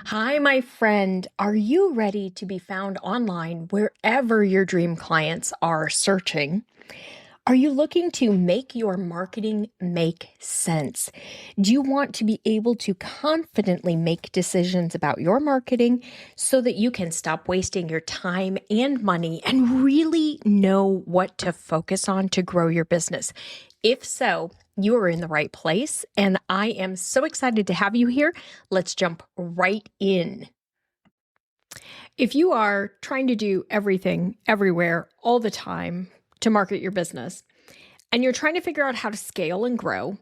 Hi, my friend. Are you ready to be found online wherever your dream clients are searching? Are you looking to make your marketing make sense? Do you want to be able to confidently make decisions about your marketing so that you can stop wasting your time and money and really know what to focus on to grow your business? If so, you are in the right place, and I am so excited to have you here. Let's jump right in. If you are trying to do everything, everywhere, all the time to market your business, and you're trying to figure out how to scale and grow,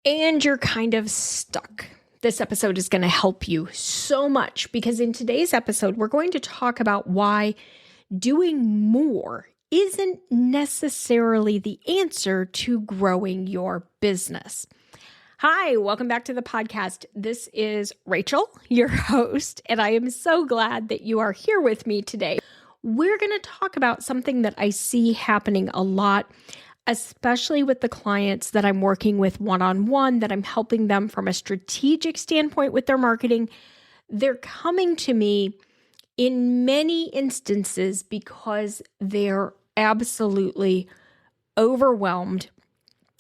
and you're kind of stuck, this episode is going to help you so much because in today's episode, we're going to talk about why doing more isn't necessarily the answer to growing your business. Hi, welcome back to the podcast. This is Rachel, your host, and I am so glad that you are here with me today. We're going to talk about something that I see happening a lot, especially with the clients that I'm working with one-on-one, that I'm helping them from a strategic standpoint with their marketing. They're coming to me in many instances because they're absolutely overwhelmed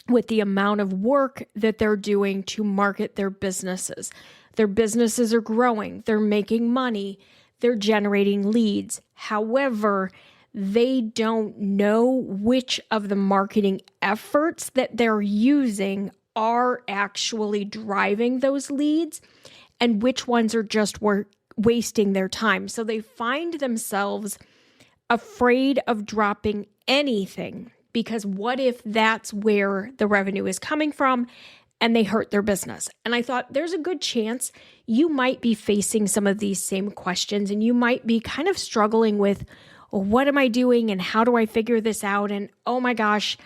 with the amount of work that they're doing to market their businesses. Their businesses are growing, they're making money, they're generating leads. However, they don't know which of the marketing efforts that they're using are actually driving those leads and which ones are just wasting their time. So they find themselves afraid of dropping anything because what if that's where the revenue is coming from and they hurt their business? And I thought there's a good chance you might be facing some of these same questions and you might be kind of struggling with, well, what am I doing and how do I figure this out? And oh my gosh,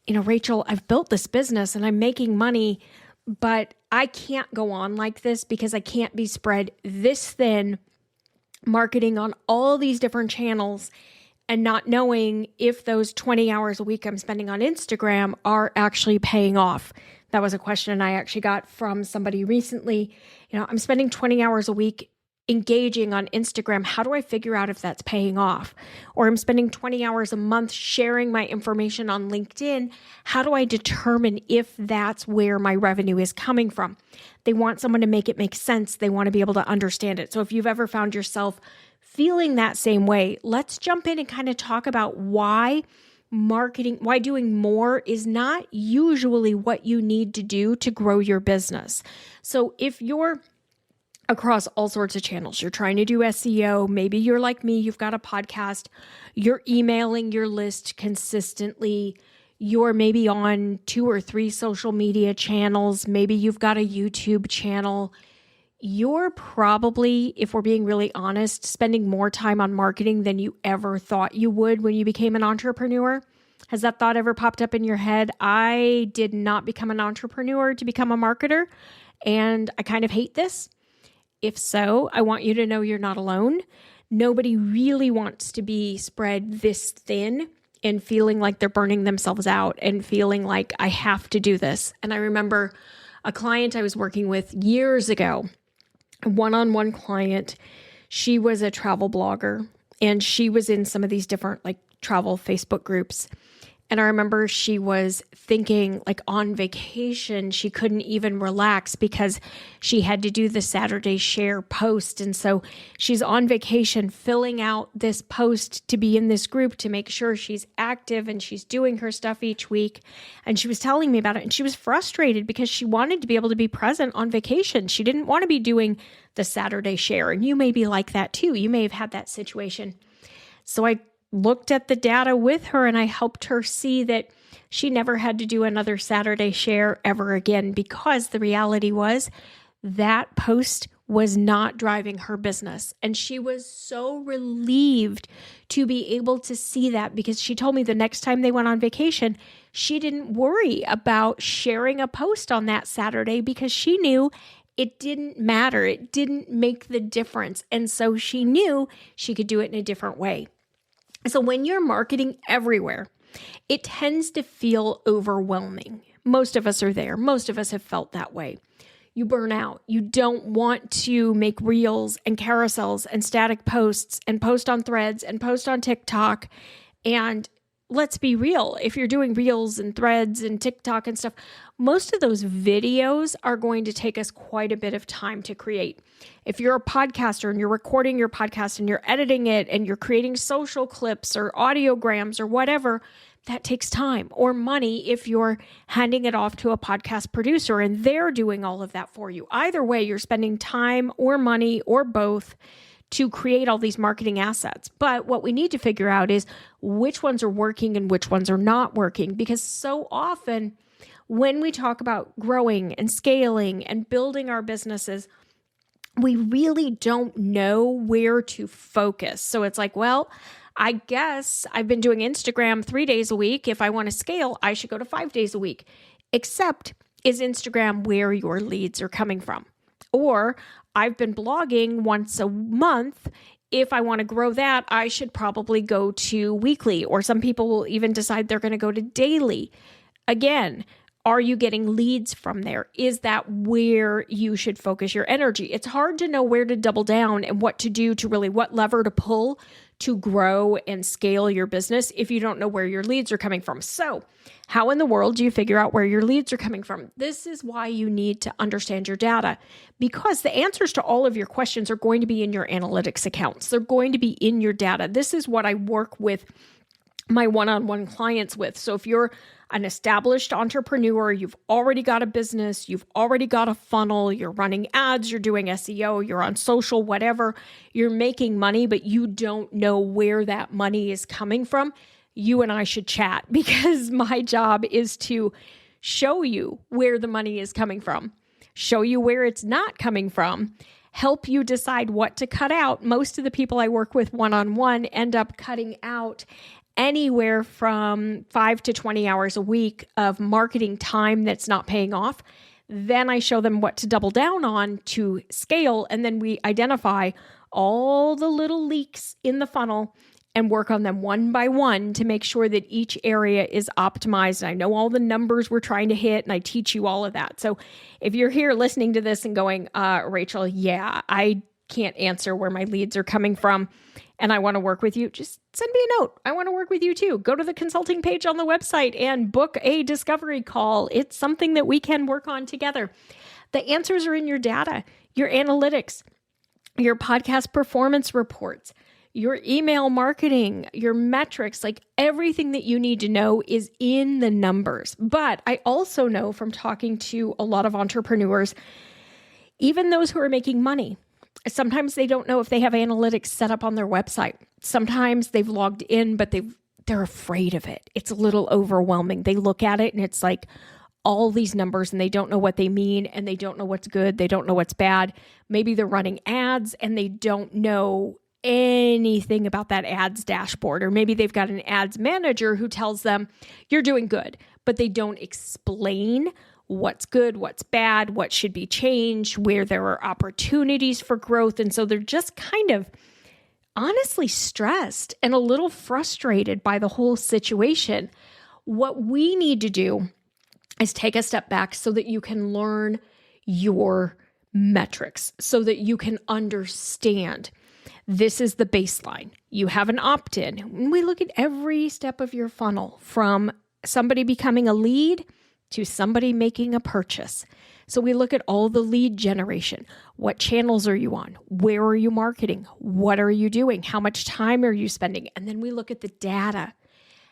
Rachel, I've built this business and I'm making money, but I can't go on like this because I can't be spread this thin marketing on all these different channels and not knowing if those 20 hours a week I'm spending on Instagram are actually paying off. That was a question I actually got from somebody recently. I'm spending 20 hours a week engaging on Instagram. How do I figure out if that's paying off? Or I'm spending 20 hours a month sharing my information on LinkedIn. How do I determine if that's where my revenue is coming from? They want someone to make it make sense. They want to be able to understand it. So if you've ever found yourself feeling that same way, let's jump in and kind of talk about why doing more is not usually what you need to do to grow your business. So if you're across all sorts of channels, you're trying to do SEO, maybe you're like me, you've got a podcast, you're emailing your list consistently, you're maybe on 2 or 3 social media channels, maybe you've got a YouTube channel, you're probably, if we're being really honest, spending more time on marketing than you ever thought you would when you became an entrepreneur. Has that thought ever popped up in your head? I did not become an entrepreneur to become a marketer, and I kind of hate this. If so, I want you to know you're not alone. Nobody really wants to be spread this thin and feeling like they're burning themselves out and feeling like I have to do this. And I remember a client I was working with years ago, a one-on-one client. She was a travel blogger and she was in some of these different travel Facebook groups. And I remember she was thinking on vacation, she couldn't even relax because she had to do the Saturday share post. And so she's on vacation filling out this post to be in this group to make sure she's active and she's doing her stuff each week. And she was telling me about it and she was frustrated because she wanted to be able to be present on vacation. She didn't want to be doing the Saturday share. And you may be like that too. You may have had that situation. So I looked at the data with her and I helped her see that she never had to do another Saturday share ever again because the reality was that post was not driving her business. And she was so relieved to be able to see that because she told me the next time they went on vacation, she didn't worry about sharing a post on that Saturday because she knew it didn't matter. It didn't make the difference. And so she knew she could do it in a different way. So when you're marketing everywhere, it tends to feel overwhelming. Most of us are there. Most of us have felt that way. you burn out. You don't want to make reels and carousels and static posts and post on Threads and post on TikTok. And let's be real, if you're doing reels and Threads and TikTok and stuff, most of those videos are going to take us quite a bit of time to create. If you're a podcaster and you're recording your podcast and you're editing it and you're creating social clips or audiograms or whatever, that takes time or money if you're handing it off to a podcast producer and they're doing all of that for you. Either way, you're spending time or money or both to create all these marketing assets. But what we need to figure out is which ones are working and which ones are not working, because so often when we talk about growing and scaling and building our businesses, we really don't know where to focus. So it's like, well, I guess I've been doing Instagram 3 days a week. If I want to scale, I should go to 5 days a week. Except, is Instagram where your leads are coming from? Or I've been blogging once a month. If I want to grow that, I should probably go to weekly, or some people will even decide they're going to go to daily. Again, are you getting leads from there? Is that where you should focus your energy? It's hard to know where to double down and what to do to really, what lever to pull to grow and scale your business if you don't know where your leads are coming from. So how in the world do you figure out where your leads are coming from? This is why you need to understand your data, because the answers to all of your questions are going to be in your analytics accounts. They're going to be in your data. This is what I work with my one-on-one clients with. So if you're an established entrepreneur, you've already got a business, you've already got a funnel, you're running ads, you're doing SEO, you're on social, whatever, you're making money, but you don't know where that money is coming from, you and I should chat, because my job is to show you where the money is coming from, show you where it's not coming from, help you decide what to cut out. Most of the people I work with one-on-one end up cutting out anywhere from 5 to 20 hours a week of marketing time that's not paying off. Then I show them what to double down on to scale. And then we identify all the little leaks in the funnel and work on them one by one to make sure that each area is optimized. And I know all the numbers we're trying to hit, and I teach you all of that. So if you're here listening to this and going, Rachel, yeah, I can't answer where my leads are coming from, and I want to work with you, just send me a note. I want to work with you too. Go to the consulting page on the website and book a discovery call. It's something that we can work on together. The answers are in your data, your analytics, your podcast performance reports, your email marketing, your metrics, like everything that you need to know is in the numbers. But I also know from talking to a lot of entrepreneurs, even those who are making money, sometimes they don't know if they have analytics set up on their website. Sometimes they've logged in, but they're afraid of it. It's a little overwhelming. They look at it and it's like all these numbers and they don't know what they mean and they don't know what's good. They don't know what's bad. Maybe they're running ads and they don't know anything about that ads dashboard. Or maybe they've got an ads manager who tells them you're doing good, but they don't explain what's good, what's bad, what should be changed, where there are opportunities for growth. And so they're just kind of honestly stressed and a little frustrated by the whole situation. What we need to do is take a step back so that you can learn your metrics, so that you can understand this is the baseline. You have an opt-in. When we look at every step of your funnel, from somebody becoming a lead to somebody making a purchase. So we look at all the lead generation. What channels are you on? Where are you marketing? What are you doing? How much time are you spending? And then we look at the data.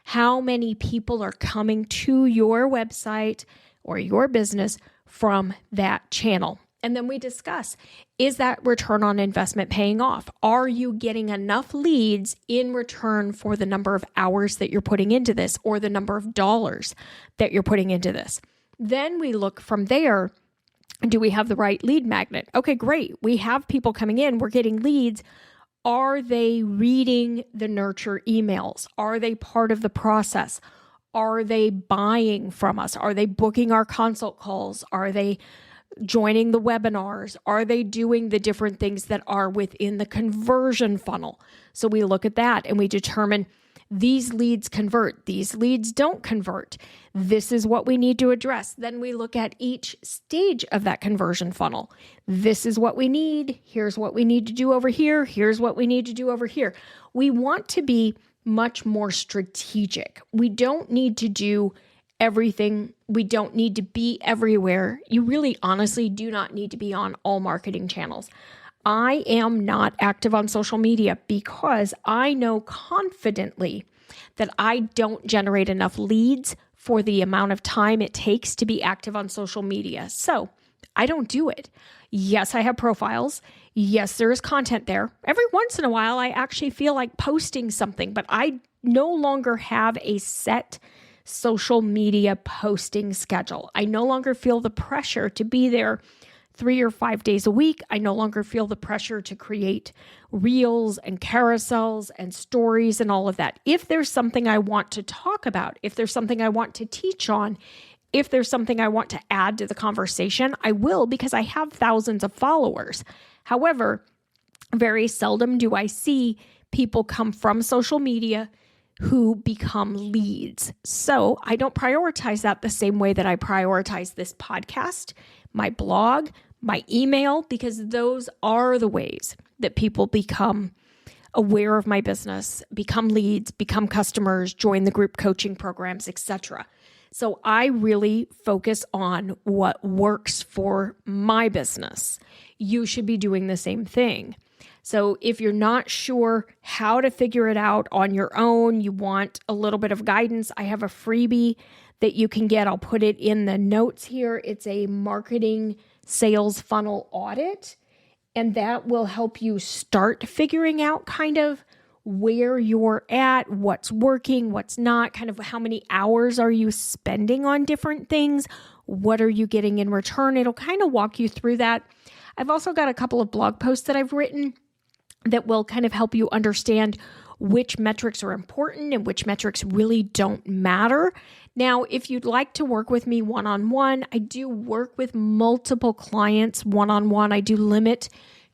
How many people are coming to your website or your business from that channel? And then we discuss, is that return on investment paying off? Are you getting enough leads in return for the number of hours that you're putting into this or the number of dollars that you're putting into this? Then we look from there, do we have the right lead magnet? Okay, great. We have people coming in, we're getting leads. Are they reading the nurture emails? Are they part of the process? Are they buying from us? Are they booking our consult calls? Are they joining the webinars? Are they doing the different things that are within the conversion funnel? So we look at that and we determine, These leads convert. These leads don't convert. This is what we need to address. Then we look at each stage of that conversion funnel. This is what we need. Here's what we need to do over here. Here's what we need to do over here. We want to be much more strategic. We don't need to do everything. We don't need to be everywhere. You really honestly do not need to be on all marketing channels. I am not active on social media because I know confidently that I don't generate enough leads for the amount of time it takes to be active on social media. So I don't do it. Yes, I have profiles. Yes, there is content there. Every once in a while, I actually feel like posting something, but I no longer have a set social media posting schedule. I no longer feel the pressure to be there 3 or 5 days a week. I no longer feel the pressure to create reels and carousels and stories and all of that. If there's something I want to talk about, if there's something I want to teach on, if there's something I want to add to the conversation, I will, because I have thousands of followers. However, very seldom do I see people come from social media who become leads. So I don't prioritize that the same way that I prioritize this podcast, my blog, my email, because those are the ways that people become aware of my business, become leads, become customers, join the group coaching programs, etc. So I really focus on what works for my business. You should be doing the same thing. So if you're not sure how to figure it out on your own, you want a little bit of guidance, I have a freebie that you can get. I'll put it in the notes here. It's a marketing sales funnel audit, and that will help you start figuring out kind of where you're at, what's working, what's not, kind of how many hours are you spending on different things, what are you getting in return. It'll kind of walk you through that. I've also got a couple of blog posts that I've written that will kind of help you understand which metrics are important and which metrics really don't matter. Now, if you'd like to work with me one-on-one, I do work with multiple clients one-on-one. I do limit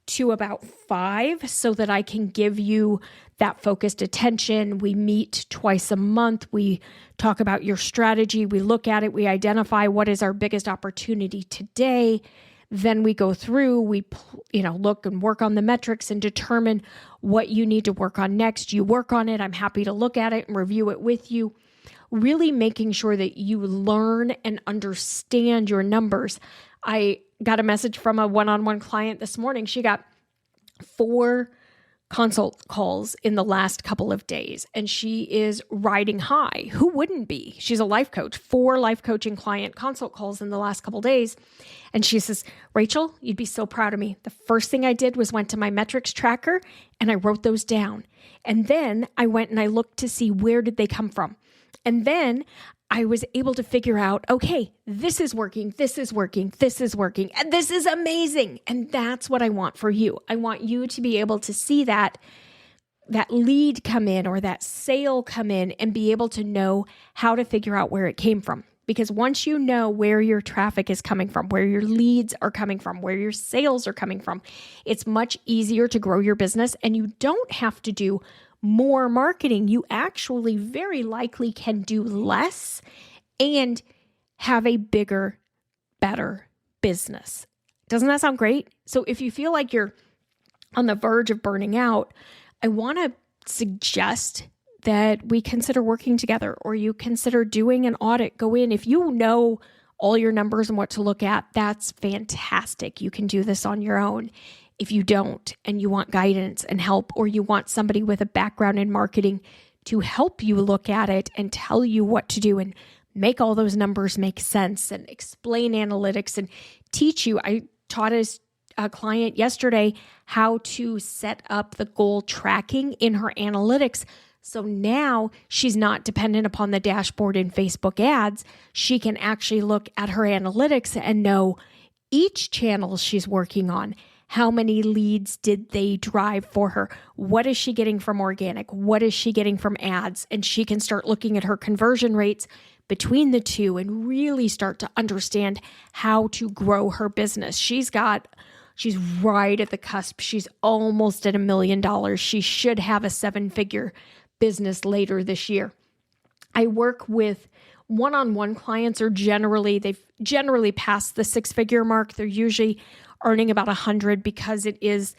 to about 5 so that I can give you that focused attention. We meet twice a month. We talk about your strategy. We look at it. We identify what is our biggest opportunity today. Then we go through, we look and work on the metrics and determine what you need to work on next. You work on it. I'm happy to look at it and review it with you, really making sure that you learn and understand your numbers. I got a message from a one-on-one client this morning. She got 4 consult calls in the last couple of days, and she is riding high. Who wouldn't be? She's a life coach, 4 life coaching client consult calls in the last couple of days. And she says, Rachel, you'd be so proud of me. The first thing I did was went to my metrics tracker and I wrote those down. And then I went and I looked to see where did they come from. And then I was able to figure out, okay, this is working, this is working, this is working, and this is amazing. And that's what I want for you. I want you to be able to see that lead come in or that sale come in and be able to know how to figure out where it came from. Because once you know where your traffic is coming from, where your leads are coming from, where your sales are coming from, it's much easier to grow your business, and you don't have to do more marketing. You actually very likely can do less and have a bigger, better business. Doesn't that sound great? So if you feel like you're on the verge of burning out, I want to suggest that we consider working together, or you consider doing an audit. Go in. If you know all your numbers and what to look at, that's fantastic. You can do this on your own. If you don't, and you want guidance and help, or you want somebody with a background in marketing to help you look at it and tell you what to do and make all those numbers make sense and explain analytics and teach you. I taught a client yesterday how to set up the goal tracking in her analytics. So now she's not dependent upon the dashboard in Facebook ads. She can actually look at her analytics and know each channel she's working on. How many leads did they drive for her? What is she getting from organic? What is she getting from ads? And she can start looking at her conversion rates between the two and really start to understand how to grow her business. She's right at the cusp. She's almost at $1 million. She should have a 7-figure business later this year. I work with one-on-one clients, or they've generally passed the six-figure mark. They're usually earning about 100 because it's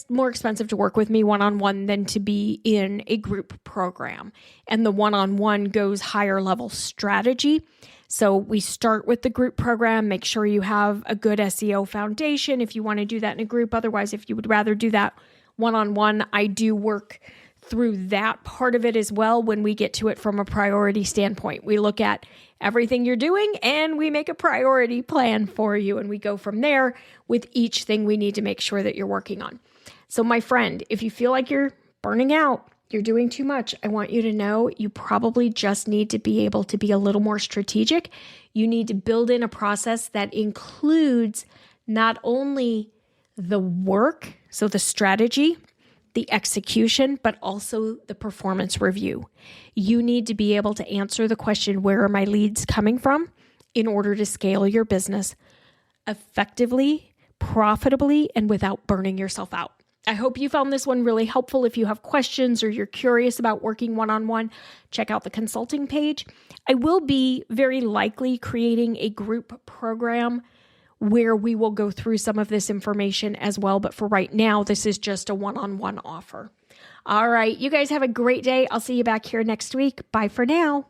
more expensive to work with me one-on-one than to be in a group program. And the one-on-one goes higher level strategy. So we start with the group program, make sure you have a good SEO foundation if you want to do that in a group. Otherwise, if you would rather do that one-on-one, I do work through that part of it as well when we get to it from a priority standpoint. We look at everything you're doing and we make a priority plan for you, and we go from there with each thing we need to make sure that you're working on. So my friend, if you feel like you're burning out, you're doing too much, I want you to know you probably just need to be able to be a little more strategic. You need to build in a process that includes not only the work, so the strategy, the execution, but also the performance review. You need to be able to answer the question, where are my leads coming from, in order to scale your business effectively, profitably, and without burning yourself out. I hope you found this one really helpful. If you have questions or you're curious about working one-on-one, check out the consulting page. I will be very likely creating a group program where we will go through some of this information as well. But for right now, this is just a one-on-one offer. All right, you guys have a great day. I'll see you back here next week. Bye for now.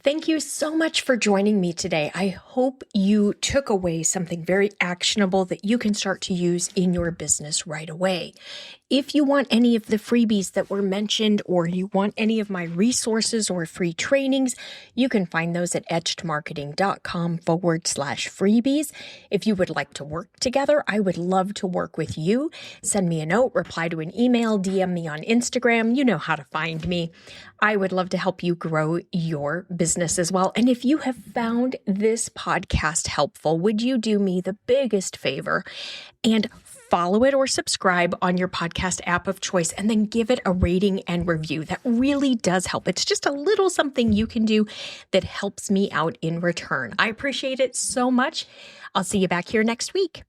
Thank you so much for joining me today. I hope you took away something very actionable that you can start to use in your business right away. If you want any of the freebies that were mentioned, or you want any of my resources or free trainings, you can find those at edgemarketing.com/freebies. If you would like to work together, I would love to work with you. Send me a note, reply to an email, DM me on Instagram. You know how to find me. I would love to help you grow your business as well. And if you have found this podcast helpful, would you do me the biggest favor and follow it or subscribe on your podcast app of choice, and then give it a rating and review? That really does help. It's just a little something you can do that helps me out in return. I appreciate it so much. I'll see you back here next week.